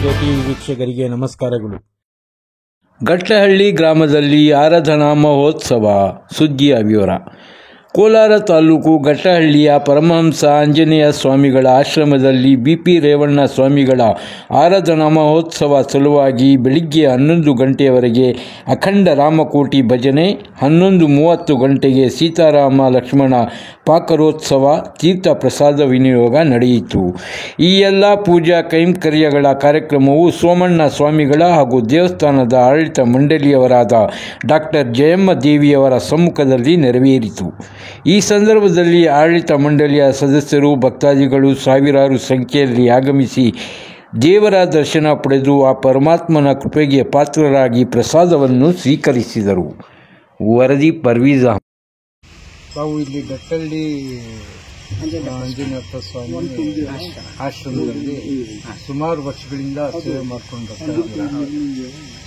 TV ವೀಕ್ಷಕರಿಗೆ ನಮಸ್ಕಾರಗಳು. ಗಟ್ಟಹಳ್ಳಿ ಗ್ರಾಮದಲ್ಲಿ ಆರಾಧನಾ ಮಹೋತ್ಸವ. ಸುದ್ದಿಯ ವಿವರ. ಕೋಲಾರ ತಾಲೂಕು ಗಟ್ಟಹಳ್ಳಿಯ ಪರಮಹಂಸ ಆಂಜನೇಯ ಸ್ವಾಮಿಗಳ ಆಶ್ರಮದಲ್ಲಿ ಬಿ.ಪಿ. ರೇವಣ್ಣ ಸ್ವಾಮಿಗಳ ಆರಾಧನಾ ಮಹೋತ್ಸವ ಸಲುವಾಗಿ ಬೆಳಿಗ್ಗೆ 11 ಗಂಟೆಯವರೆಗೆ ಅಖಂಡ ರಾಮಕೋಟಿ ಭಜನೆ, 11:30 ಗಂಟೆಗೆ ಸೀತಾರಾಮ ಲಕ್ಷ್ಮಣ ಪಾಕರೋತ್ಸವ, ತೀರ್ಥ ಪ್ರಸಾದ ವಿನಿಯೋಗ ನಡೆಯಿತು. ಈ ಎಲ್ಲ ಪೂಜಾ ಕೈಂಕರ್ಯಗಳ ಕಾರ್ಯಕ್ರಮವು ಸೋಮಣ್ಣ ಸ್ವಾಮಿಗಳ ಹಾಗೂ ದೇವಸ್ಥಾನದ ಆಡಳಿತ ಮಂಡಳಿಯವರಾದ ಡಾ. ಜಯಮ್ಮ ದೇವಿಯವರ ಸಮ್ಮುಖದಲ್ಲಿ ನೆರವೇರಿತು. ಈ ಸಂದರ್ಭದಲ್ಲಿ ಆಡಳಿತ ಮಂಡಳಿಯ ಸದಸ್ಯರು, ಭಕ್ತಾದಿಗಳು ಸಾವಿರಾರು ಸಂಖ್ಯೆಯಲ್ಲಿ ಆಗಮಿಸಿ ದೇವರ ದರ್ಶನ ಪಡೆದು ಆ ಪರಮಾತ್ಮನ ಕೃಪೆಗೆ ಪಾತ್ರರಾಗಿ ಪ್ರಸಾದವನ್ನು ಸ್ವೀಕರಿಸಿದರು. ವರದಿ ಪರ್ವೀಜ್ ಅಹಮದ್. ತಾವು ಇಲ್ಲಿ ಗಟ್ಟಹಳ್ಳಿ ಆಂಜನೇಯಪ್ಪ ಸ್ವಾಮಿ ಆಶ್ರಮದಲ್ಲಿ ಸುಮಾರು ವರ್ಷಗಳಿಂದ ಸೇವೆ ಮಾಡ್ಕೊಂಡು ಬರ್ತಾ ಇದ್ದೀರಾ.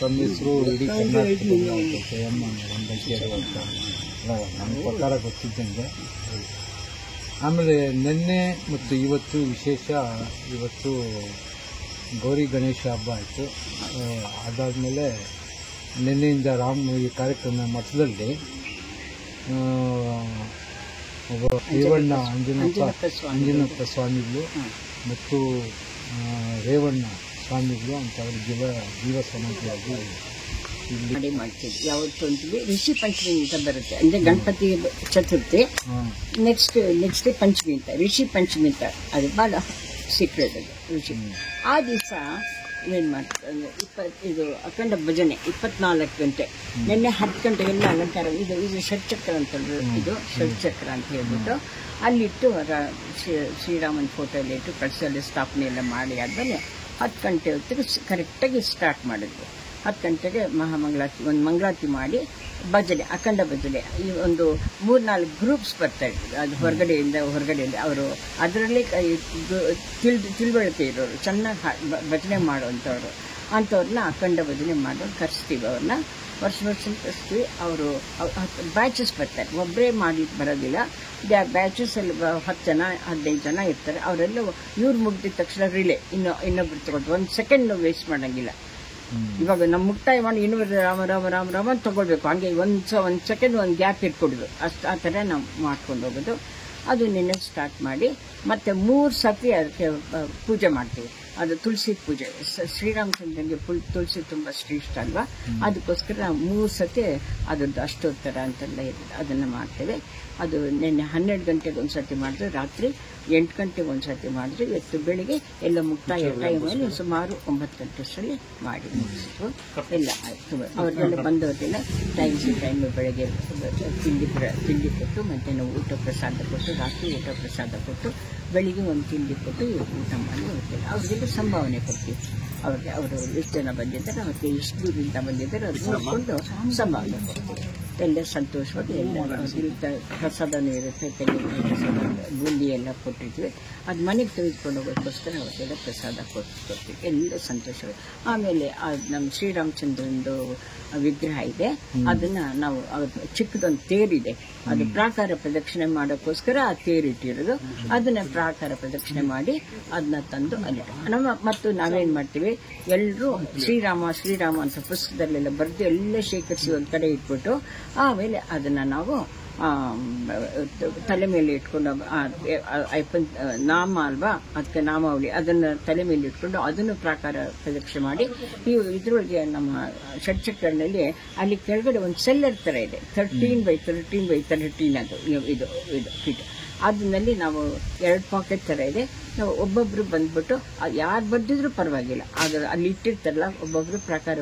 ತಮ್ಮ ಹೆಸರು ಇಡೀ ಕರ್ನಾಟಕದಲ್ಲಿ ಜಯಮ್ಮ ರಂಬೈಕೇರು ಅಂತ ನನ್ನ ಪ್ರಕಾರ ಗೊತ್ತಿದ್ದಂಗೆ. ಆಮೇಲೆ ನಿನ್ನೆ ಮತ್ತು ಇವತ್ತು ವಿಶೇಷ. ಇವತ್ತು ಗೌರಿ ಗಣೇಶ ಹಬ್ಬ ಆಯಿತು. ಅದಾದಮೇಲೆ ನಿನ್ನೆಯಿಂದ ಈ ಕಾರ್ಯಕ್ರಮ ಮಠದಲ್ಲಿ ರೇವಣ್ಣ ಅಂಜನಪ್ಪ ಸ್ವಾಮಿಗಳು ಮತ್ತು ರೇವಣ್ಣ ಸ್ವಾಮಿಗಳು ಅಂತ ಅವರು ಜೀವ ಸಮಾಧಿಯಾಗಿ ಮಾಡಿ ಮಾಡ್ತೀವಿ. ಯಾವತ್ತು ಅಂತೀವಿ ಋಷಿ ಪಂಚಮಿ ಅಂತ ಬರುತ್ತೆ, ಅಂದ್ರೆ ಗಣಪತಿ ಚತುರ್ಥಿ ನೆಕ್ಸ್ಟ್ ಪಂಚಮಿ ಅಂತ, ಋಷಿ ಪಂಚಮಿ ಅಂತ. ಅದು ಬಹಳ ಸೀಕ್ರೆಟ್ ಅದು ಋಷಿ. ಆ ದಿವಸ ಏನ್ ಮಾಡ್ತಾರೆ, ಇದು ಅಖಂಡ ಭಜನೆ 24 ಗಂಟೆ. ನಿನ್ನೆ 10 ಗಂಟೆಗೆಲ್ಲ ಅಲಂಕಾರ. ಇದು ಷಟ್ಚಕ್ರ ಅಂತ ಇದು ಷಟ್ಚಕ್ರ ಅಂತ ಹೇಳ್ಬಿಟ್ಟು ಅಲ್ಲಿಟ್ಟು ಶ್ರೀರಾಮನ್ ಫೋಟೋ ಎಲ್ಲ ಇಟ್ಟು ಕಳಸಲ್ಲಿ ಸ್ಥಾಪನೆ ಎಲ್ಲ ಮಾಡಿ ಆದ್ಮೇಲೆ 10 ಗಂಟೆ ಹೊತ್ತಿಗೆ ಕರೆಕ್ಟಾಗಿ ಸ್ಟಾರ್ಟ್ ಮಾಡಿದ್ವಿ. 10 ಗಂಟೆಗೆ ಮಹಾಮಂಗಳಾರತಿ, ಒಂದು ಮಂಗಳಾರತಿ ಮಾಡಿ ಭಜನೆ, ಅಖಂಡ ಭಜನೆ. ಈ ಒಂದು 3-4 ಗ್ರೂಪ್ಸ್ ಬರ್ತಾ ಇದ್ರು. ಅದು ಹೊರಗಡೆಯಿಂದ ಅವರು ಅದರಲ್ಲಿ ತಿಳುವಳಿಕೆ ಇರೋರು, ಚೆನ್ನಾಗಿ ಭಜನೆ ಮಾಡುವಂಥವ್ರು ಅಂಥವ್ರನ್ನ ಅಖಂಡ ಭಜನೆ ಮಾಡೋರು ಕರೆಸ್ತೀವಿ. ಅವ್ರನ್ನ ವರ್ಷ ಕರೆಸ್ತೀವಿ. ಅವರು ಬ್ಯಾಚಸ್ ಬರ್ತಾರೆ, ಒಬ್ಬರೇ ಮಾಡಿ ಬರೋದಿಲ್ಲ. ಬ್ಯಾಚಸಲ್ಲಿ 10 ಜನ 15 ಜನ ಇರ್ತಾರೆ. ಅವರೆಲ್ಲ ಇವ್ರು ಮುಗ್ದಿದ ತಕ್ಷಣ ರಿಲೇ ಇನ್ನೊಬ್ರು ತಗೊಂಡು 1 ಸೆಕೆಂಡ್ ವೇಸ್ಟ್ ಮಾಡೋಂಗಿಲ್ಲ. ಇವಾಗ ನಮ್ಮ ಮುಕ್ತಾಯ ಮಾಡಿ ಇನ್ನೂರು ರಾಮ ರಾಮ ರಾಮ ರಾಮ ಅಂತ ತಗೊಳ್ಬೇಕು. ಹಂಗೆ ಒಂದು ಸೆಕೆಂಡ್ ಒಂದು ಗ್ಯಾಪ್ ಇಟ್ಕೊಡ್ಬೇಕು. ಆ ಥರ ನಾವು ಮಾಡ್ಕೊಂಡು ಹೋಗೋದು. ಅದು ನಿನ್ನೆ ಸ್ಟಾರ್ಟ್ ಮಾಡಿ ಮತ್ತೆ 3 ಸತಿ ಅದಕ್ಕೆ ಪೂಜೆ ಮಾಡ್ತೀವಿ. ಅದು ತುಳಸಿ ಪೂಜೆ. ಶ್ರೀರಾಮಚಂದ್ರನಿಗೆ ತುಳಸಿ ತುಂಬ ಶ್ರೇಷ್ಠ ಅಲ್ವಾ, ಅದಕ್ಕೋಸ್ಕರ ನಾವು 3 ಸತಿ ಅದ್ರದ್ದು ಅಷ್ಟೋತ್ತರ ಅಂತೆಲ್ಲ ಇದೆ, ಅದನ್ನು ಮಾಡ್ತೇವೆ. ಅದು ನಿನ್ನೆ 12 ಗಂಟೆಗೆ ಒಂದು ಸತಿ ಮಾಡಿದ್ರು, ರಾತ್ರಿ 8 ಗಂಟೆಗೆ ಒಂದು ಸತಿ ಮಾಡಿದ್ರು. ಇವತ್ತು ಬೆಳಿಗ್ಗೆ ಎಲ್ಲ ಮುಕ್ತಾಯ ಟೈಮಲ್ಲಿ ಸುಮಾರು 9 ಗಂಟೆಷ್ಟರಲ್ಲಿ ಮಾಡಿ ಮುಗಿಸಿದ್ರು. ಎಲ್ಲ ಆಯಿತು. ಅವ್ರಿಗೆಲ್ಲ ಬಂದವ್ರಿಗೆಲ್ಲ ಟೈಮ್ ಬೆಳಗ್ಗೆ ತಿಂಡಿ ಕೊಟ್ಟು, ಮಧ್ಯಾಹ್ನ ಊಟ ಪ್ರಸಾದ ಕೊಟ್ಟು, ರಾತ್ರಿ ಊಟ ಪ್ರಸಾದ ಕೊಟ್ಟು, ಬೆಳಿಗ್ಗೆ ಒಂದು ತಿಂಡಿ ಕೊಟ್ಟು ಊಟ ಮಾಡಿ ಹೋಗ್ತೇವೆ. ಅವ್ರಿಗೆಲ್ಲ ಸಂಭಾವನೆ ಕೊಡ್ತೀವಿ. ಅವರು ಎಷ್ಟು ಜನ ಬಂದಿದ್ದಾರೆ, ಅವರಿಗೆ ಎಷ್ಟು ದೂರದಿಂದ ಬಂದಿದ್ದಾರೆ, ಅವ್ರಿಗೆ ನೋಡಿಕೊಂಡು ಸಂಭಾವನೆ ಕೊಡ್ತೀವಿ. ಎಲ್ಲ ಸಂತೋಷವಾಗಿ ಎಲ್ಲ ಪ್ರಸಾದನೂ ಇರುತ್ತೆ. ಬೂಂದಿ ಎಲ್ಲ ಕೊಟ್ಟಿರ್ತೀವಿ. ಅದು ಮನೆಗೆ ತೆಗೆದುಕೊಂಡು ಹೋಗೋಕ್ಕೋಸ್ಕರ ಅವ್ರಿಗೆಲ್ಲ ಪ್ರಸಾದ ಕೊಡ್ತೀವಿ. ಎಲ್ಲ ಸಂತೋಷವಾಗಿ. ಆಮೇಲೆ ನಮ್ಮ ಶ್ರೀರಾಮಚಂದ್ರನದು ವಿಗ್ರಹ ಇದೆ, ಅದನ್ನು ನಾವು ಚಿಕ್ಕದೊಂದು ತೇರಿದೆ, ಅದು ಪ್ರಾಕಾರ ಪ್ರದಕ್ಷಿಣೆ ಮಾಡೋಕ್ಕೋಸ್ಕರ ಆ ತೇರಿಟ್ಟಿರೋದು. ಅದನ್ನ ಪ್ರಾಕಾರ ಪ್ರದಕ್ಷಿಣೆ ಮಾಡಿ ಅದನ್ನ ತಂದು ಅಲ್ಲಿ ಮತ್ತು ನಾವೇನು ಮಾಡ್ತೀವಿ, ಎಲ್ಲರೂ ಶ್ರೀರಾಮ ಅಂತ ಪುಸ್ತಕದಲ್ಲೆಲ್ಲ ಬರೆದು ಎಲ್ಲ ಶೇಖರಿಸಿ ಒಂದು ಕಡೆ ಇಟ್ಬಿಟ್ಟು ಆಮೇಲೆ ಅದನ್ನು ನಾವು ತಲೆ ಮೇಲೆ ಇಟ್ಕೊಂಡು ನಾಮ ಅಲ್ವಾ, ಅದಕ್ಕೆ ನಾಮಾವಳಿ, ಅದನ್ನು ತಲೆ ಮೇಲೆ ಇಟ್ಕೊಂಡು ಅದನ್ನು ಪ್ರಾಕಾರ ಪ್ರದಕ್ಷಿಣೆ ಮಾಡಿ ಇದರೊಳಗೆ ನಮ್ಮ ಷಟ್ಚಕ್ರನಲ್ಲಿ ಅಲ್ಲಿ ಕೆಳಗಡೆ ಒಂದು ಸೆಲ್ಲರ್ ಥರ ಇದೆ, 13x13x13 ಅದು ಇದು ಫೀಟ್. ಅದನ್ನಲ್ಲಿ ನಾವು 2 ಪಾಕೆಟ್ ಥರ ಇದೆ. ನಾವು ಒಬ್ಬೊಬ್ರು ಬಂದ್ಬಿಟ್ಟು ಯಾರು ಬಂದಿದ್ರು ಪರವಾಗಿಲ್ಲ, ಆದರೆ ಅಲ್ಲಿ ಇಟ್ಟಿರ್ತಾರಲ್ಲ ಒಬ್ಬೊಬ್ರು ಪ್ರಾಕಾರ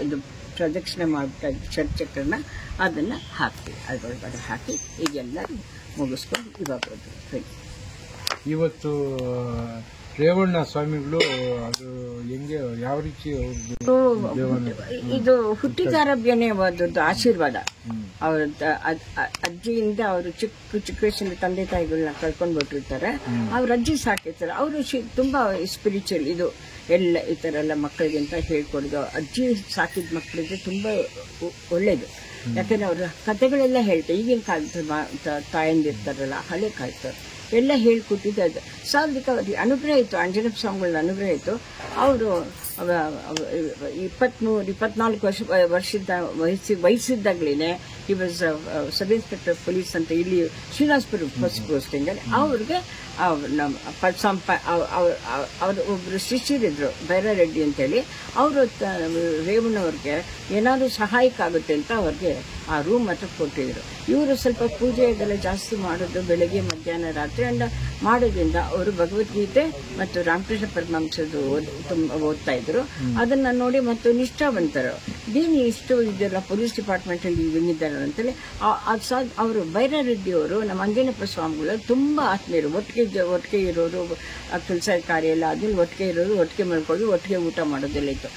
ಇದು ಪ್ರದಕ್ಷಿಣೆ ಮಾಡ್ತಾ ಷಟ್ಚಕ್ರನ ಅದನ್ನು ಹಾಕ್ತೀವಿ. ಅದರೊಳಗಡೆ ಹಾಕಿ ಈಗೆಲ್ಲ ಮುಗಿಸ್ಕೊಂಡು ಇವಾಗ ಇವತ್ತು ರೇವಣ್ಣ ಸ್ವಾಮಿಗಳು ಅದು ಹೆಂಗೆ ಯಾವ ರೀತಿ ಇದು ಹುಟ್ಟಿದಾರಭ್ಯನೇವಾದದ್ದು ಆಶೀರ್ವಾದ. ಅವ್ರ ಅಜ್ಜಿಯಿಂದ ಅವರು ಚಿಕ್ಕ ವಯಸ್ಸಿನ ತಂದೆ ತಾಯಿಗಳನ್ನ ಕಳ್ಕೊಂಡು ಬಿಟ್ಟಿರ್ತಾರೆ. ಅವ್ರ ಅಜ್ಜಿ ಸಾಕಿರ್ತಾರೆ. ಅವರು ತುಂಬಾ ಸ್ಪಿರಿಚುವಲ್. ಇದು ಎಲ್ಲ ಈ ಥರ ಎಲ್ಲ ಮಕ್ಕಳಿಗೆ ಅಂತ ಹೇಳ್ಕೊಡೋದು. ಅಜ್ಜಿ ಸಾಕಿದ ಮಕ್ಕಳಿಗೆ ತುಂಬಾ ಒಳ್ಳೇದು. ಯಾಕಂದ್ರೆ ಅವ್ರ ಕಥೆಗಳೆಲ್ಲ ಹೇಳ್ತಾರೆ. ಈಗಿನ ಕಾಲದ ತಾಯಂದಿರ್ತಾರಲ್ಲ, ಹಳೆ ಕಾಲದ ಎಲ್ಲ ಹೇಳ್ಕೊಟ್ಟಿದ್ದು ಅದು. ಸೊ ಅದಕ್ಕೆ ಅವ್ರಿಗೆ ಅನುಗ್ರಹ ಇತ್ತು, ಆಂಜನೇಯ ಸ್ವಾಮಿಗಳ ಅನುಗ್ರಹ ಇತ್ತು. ಅವರು 24 ವರ್ಷದ ವಯಸ್ಸಿದ್ದಾಗಲೇ ಈ ವಾಸ್ ಸಬ್ ಇನ್ಸ್ಪೆಕ್ಟರ್ ಪೊಲೀಸ್ ಅಂತ ಇಲ್ಲಿ ಶ್ರೀನಿವಾಸಪುರ ಫಸ್ಟ್ ಪೋಸ್ಟಿಂಗ್ ಅಲ್ಲಿ. ಅವ್ರಿಗೆ ಅವ್ರ ಒಬ್ರು ಶಿಷ್ಯರಿದ್ರು ಬೈರಾರೆಡ್ಡಿ ಅಂತೇಳಿ. ಅವರು ರೇವಣ್ಣವ್ರಿಗೆ ಏನಾದರೂ ಸಹಾಯಕ್ಕಾಗುತ್ತೆ ಅಂತ ಅವ್ರಿಗೆ ಆ ರೂಮ್ ಹತ್ರ ಕೊಟ್ಟಿದ್ರು. ಇವರು ಸ್ವಲ್ಪ ಪೂಜೆ ಇದೆಲ್ಲ ಜಾಸ್ತಿ ಮಾಡೋದು, ಬೆಳಗ್ಗೆ ಮಧ್ಯಾಹ್ನ ರಾತ್ರಿ ಅಂಡ್ ಮಾಡೋದ್ರಿಂದ ಅವರು ಭಗವದ್ಗೀತೆ ಮತ್ತು ರಾಮಕೃಷ್ಣ ಪರಮಹಂಸದ್ದು ಓದ್ತಾ ಇದ್ರು. ಅದನ್ನ ನೋಡಿ ಮತ್ತು ನಿಷ್ಠಾವಂತರು, ಇದೇನು ಇಷ್ಟು ಇದೆಲ್ಲ ಪೊಲೀಸ್ ಡಿಪಾರ್ಟ್ಮೆಂಟ್ ಅಲ್ಲಿ ಇದ್ದಾರೆ ಅಂತೇಳಿ ಅವರು ಬೈರಾರೆಡ್ಡಿ ಅವರು ನಮ್ಮ ಅಂಜನಪ್ಪ ಸ್ವಾಮಿಗಳು ತುಂಬಾ ಆತ್ಮೀಯರು. ಒಟ್ಟಿಗೆ ಇರೋರು, ಕೆಲಸ ಕಾರ್ಯ ಎಲ್ಲ ಆದ್ಮೇಲೆ ಒಟ್ಟಿಗೆ ಇರೋರು, ಒಟ್ಟಿಗೆ ಮಲ್ಕೊಳ್ಳಿ, ಒಟ್ಟಿಗೆ ಊಟ ಮಾಡೋದೆಲ್ಲ ಇತ್ತು.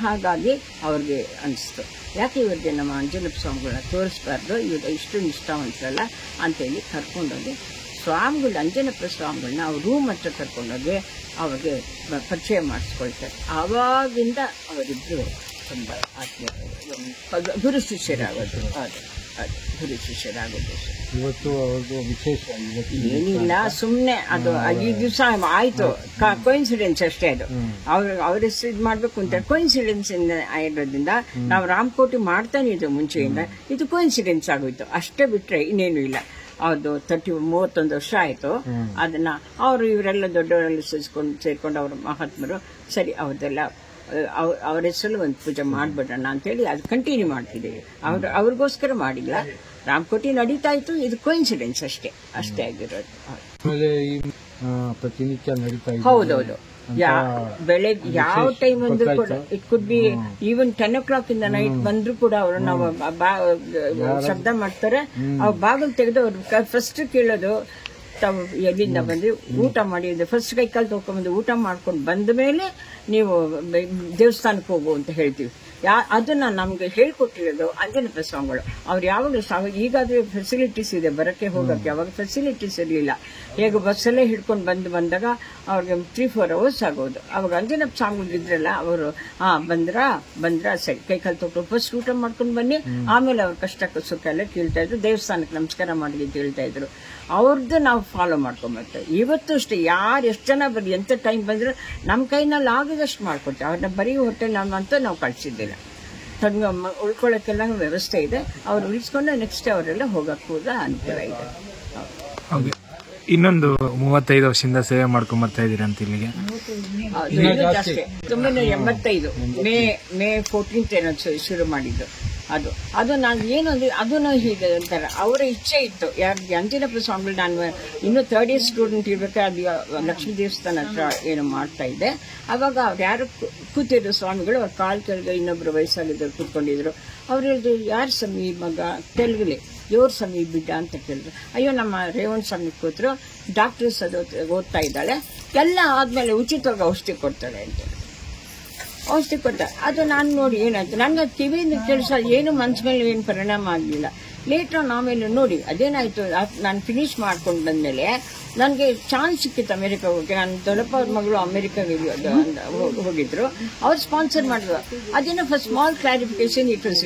ಹಾಗಾಗಿ ಅವ್ರಿಗೆ ಅನಿಸ್ತು, ಯಾಕೆ ಇವ್ರಿಗೆ ನಮ್ಮ ಅಂಜನಪ್ಪ ಸ್ವಾಮಿಗಳನ್ನ ತೋರಿಸ್ಬಾರ್ದು, ಇವ್ರು ಇಷ್ಟು ನಿಷ್ಠಾವಂತರಲ್ಲ ಅಂತೇಳಿ ಕರ್ಕೊಂಡೋಗಿ ಸ್ವಾಮಿಗಳು ಅಂಜನಪ್ಪ ಸ್ವಾಮಿಗಳನ್ನ ಅವ್ರ ರೂಮ್ ಹತ್ರ ಕರ್ಕೊಂಡೋಗಿ ಅವ್ರಿಗೆ ಪರಿಚಯ ಮಾಡಿಸ್ಕೊಳ್ತಾರೆ. ಆವಾಗಿಂದ ಅವರಿಬ್ಬರು ತುಂಬ ಆತ್ಮೀಯ ಗುರು ಶಿಷ್ಯರಾಗೋದು. ಗುರು ಶಿಷ್ಯರಾಗೋದು ಇವತ್ತು ಅವ್ರದ್ದು ವಿಶೇಷ. ಏನಿಲ್ಲ, ಸುಮ್ಮನೆ ಅದು ಈ ದಿವಸ ಆಯ್ತು, ಕೋಇನ್ಸಿಡೆನ್ಸ್ ಅಷ್ಟೇ. ಅದು ಅವ್ರ ಹೆಸರು ಇದು ಮಾಡ್ಬೇಕು ಅಂತ ಕೋಇನ್ಸಿಡೆನ್ಸ್ ಇರೋದ್ರಿಂದ ನಾವು ರಾಮಕೋಟಿ ಮಾಡ್ತಾನೆ ಇದ್ದು ಮುಂಚೆಯಿಂದ, ಇದು ಕೋಇನ್ಸಿಡೆನ್ಸ್ ಆಗೋಯ್ತು ಅಷ್ಟೇ, ಬಿಟ್ರೆ ಇನ್ನೇನು ಇಲ್ಲ. ಅದು 31 ವರ್ಷ ಆಯ್ತು. ಅದನ್ನ ಅವರು ಇವರೆಲ್ಲ ದೊಡ್ಡವರೆಲ್ಲ ಸೇರ್ಕೊಂಡು ಅವ್ರ ಮಹಾತ್ಮರು ಸರಿ ಅವ್ರದೆಲ್ಲ ಅವ್ರ ಹೆಸರು ಒಂದು ಪೂಜೆ ಮಾಡ್ಬಿಡೋಣ ಅಂತೇಳಿ ಅದು ಕಂಟಿನ್ಯೂ ಮಾಡ್ತಿದ್ದೀವಿ. ಅವ್ರಿಗೋಸ್ಕರ ಮಾಡಿಲ್ಲ, ರಾಮಕೋಟಿ ನಡೀತಾ ಇತ್ತು, ಇದು ಕೋಇನ್ಸಿಡೆನ್ಸ್ ಅಷ್ಟೇ ಆಗಿರೋದು. ಪ್ರತಿನಿತ್ಯ ನಡೀತಾ ಇದೆ. ಹೌದೌದು, ಬೆಳಗ್ಗೆ ಯಾವ ಟೈಮ್ ಅಂದ್ರೂ ಕೂಡ, it could be even 10 o'clock ಇಂದ ನೈಟ್ ಬಂದ್ರು ಕೂಡ ಅವರು ನಾವು ಶಬ್ದ ಮಾಡ್ತಾರೆ. ಅವ್ರು ಬಾಗಿಲು ತೆಗೆದು ಅವ್ರು ಫಸ್ಟ್ ಕೇಳೋದು ತಾವು ಎಲ್ಲಿಂದ ಬಂದು ಊಟ ಮಾಡಿ, ಫಸ್ಟ್ ಕೈ ಕಾಲು ತೊಗೊಂಡ್ಬಂದು ಊಟ ಮಾಡ್ಕೊಂಡು ಬಂದ ಮೇಲೆ ನೀವು ದೇವಸ್ಥಾನಕ್ಕೆ ಹೋಗು ಅಂತ ಹೇಳ್ತೀವಿ. ಅದನ್ನ ನಮ್ಗೆ ಹೇಳ್ಕೊಟ್ಟಿರೋದು ಅಂಜನಪ್ಪ ಸ್ವಾಮಿಗಳು. ಅವ್ರು ಯಾವಾಗಲೂ ಈಗಾದ್ರೆ ಫೆಸಿಲಿಟೀಸ್ ಇದೆ ಬರಕ್ಕೆ ಹೋಗಕ್ಕೆ, ಯಾವಾಗ ಫೆಸಿಲಿಟೀಸ್ ಇರಲಿಲ್ಲ. ಹೇಗೆ ಬಸ್ಸಲ್ಲೇ ಹಿಡ್ಕೊಂಡು ಬಂದಾಗ ಅವ್ರಿಗೆ 3-4 hours ಆಗೋದು. ಅವಾಗ ಅಂಜನಪ್ಪ ಸ್ವಾಮಿಗಳು ಇದ್ರಲ್ಲ, ಅವರು ಬಂದ್ರ ಸರಿ ಕೈ ಕಾಲು ತೊಗೊಂಡು ಫಸ್ಟ್ ಊಟ ಮಾಡ್ಕೊಂಡು ಬನ್ನಿ, ಆಮೇಲೆ ಅವ್ರ ಕಷ್ಟ ಸುಖ ಎಲ್ಲ ಕೇಳ್ತಾ ಇದ್ರು, ದೇವಸ್ಥಾನಕ್ಕೆ ನಮಸ್ಕಾರ ಮಾಡಿ ಅಂತ ಹೇಳ್ತಾ ಇದ್ರು. ಅವ್ರದ್ದು ನಾವು ಫಾಲೋ ಮಾಡ್ಕೊಂಬರ್ತೇವೆ. ಇವತ್ತು ಅಷ್ಟೇ, ಯಾರು ಎಷ್ಟು ಜನ ಬರೀ ಎಂತ ಟೈಮ್ ಬಂದ್ರೆ ನಮ್ಮ ಕೈನಲ್ಲಿ ಆಗಿದಷ್ಟು ಮಾಡ್ಕೊಡ್ತೇವೆ. ಅವ್ರನ್ನ ಬರೀ ಹೋಟೆಲ್ ನಮ್ಮಂತ ನಾವು ಕಳಿಸಿದ್ದಿಲ್ಲ. ಉಳ್ಕೊಳ್ಳೋಕ್ಕೆಲ್ಲ ವ್ಯವಸ್ಥೆ ಇದೆ. ಅವ್ರು ಉಳಿಸ್ಕೊಂಡು ನೆಕ್ಸ್ಟ್ ಅವರೆಲ್ಲ ಹೋಗಕ್ಕೆ ಕೂಡ ಅನುಕೂಲ ಇದೆ. ಇನ್ನೊಂದು 35 ವರ್ಷದಿಂದ ಸೇವೆ ಮಾಡ್ಕೊಂಡ್ ಬರ್ತಾ ಇದೀರಿ ಅಂತ ಇಲ್ಲಿಗೆ. 1985 ಮೇ 14th ಏನೋ ಶುರು ಮಾಡಿದ್ದು. ಅದು ನಾನು ಏನಂದ್ರೆ ಅದನ್ನು ಹೀಗೆ ಅಂತಾರೆ, ಅವರ ಇಚ್ಛೆ ಇತ್ತು. ಯಾರಿಗೆ ಅಂಜನಪ್ಪ ಸ್ವಾಮಿಗಳು, ನಾನು ಇನ್ನೂ 3rd year ಸ್ಟೂಡೆಂಟ್ ಇರ್ಬೇಕಾದ್ರೆ ಅದು ಲಕ್ಷ್ಮೀ ದೇವಸ್ಥಾನ ಹತ್ರ ಏನು ಮಾಡ್ತಾ ಇದ್ದೆ. ಅವಾಗ ಅವ್ರು ಯಾರು ಕೂತಿದ್ರು ಸ್ವಾಮಿಗಳು, ಅವ್ರ ಕಾಲ್ ಕೆಳಗೆ ಇನ್ನೊಬ್ರು ವಯಸ್ಸಾಗಿದ್ರು ಕೂತ್ಕೊಂಡಿದ್ರು. ಅವ್ರು ಹೇಳಿದ್ರು, ಯಾರು ಸ್ವಾಮಿ ಮಗ ತೆಲುಗುಲಿ, ಇವ್ರ ಸ್ವಾಮಿ ಬಿಡ್ಡ ಅಂತ ಕೇಳಿದ್ರು. ಅಯ್ಯೋ ನಮ್ಮ ರೇವಣ್ಣ ಸ್ವಾಮಿ ಕೂತರು, ಡಾಕ್ಟರ್ಸ್ ಅದು ಓದ್ತಾ ಇದ್ದಾಳೆ, ಎಲ್ಲ ಆದ್ಮೇಲೆ ಉಚಿತವಾಗಿ ಔಷಧಿ ಕೊಡ್ತಾಳೆ ಅಂತ. ಔಷಧಿ ಕೊಡ್ತಾರೆ. ಅದು ನಾನು ನೋಡಿ ಏನಾಯ್ತು, ನನಗೆ ಕಿವಿಯಿಂದ ಕೆಲಸ ಏನು ಮನ್ಸ ಮೇಲೆ ಏನು ಪರಿಣಾಮ ಆಗಲಿಲ್ಲ. ಲೇಟರ್ ಆಮೇಲೆ ನೋಡಿ ಅದೇನಾಯ್ತು, ನಾನು ಫಿನಿಶ್ ಮಾಡ್ಕೊಂಡು ಬಂದ್ಮೇಲೆ ನನಗೆ ಚಾನ್ಸ್ ಸಿಕ್ಕಿತ್ತು ಅಮೆರಿಕ ಹೋಗಿ. ನನ್ನ ದೊಡ್ಡಪ್ಪ ಅವ್ರ ಮಗಳು ಅಮೆರಿಕಾಗೆ ಹೋಗಿದ್ರು, ಅವ್ರು ಸ್ಪಾನ್ಸರ್ ಮಾಡಿದ್ರು. ಅದೇನೋ first small clarification it was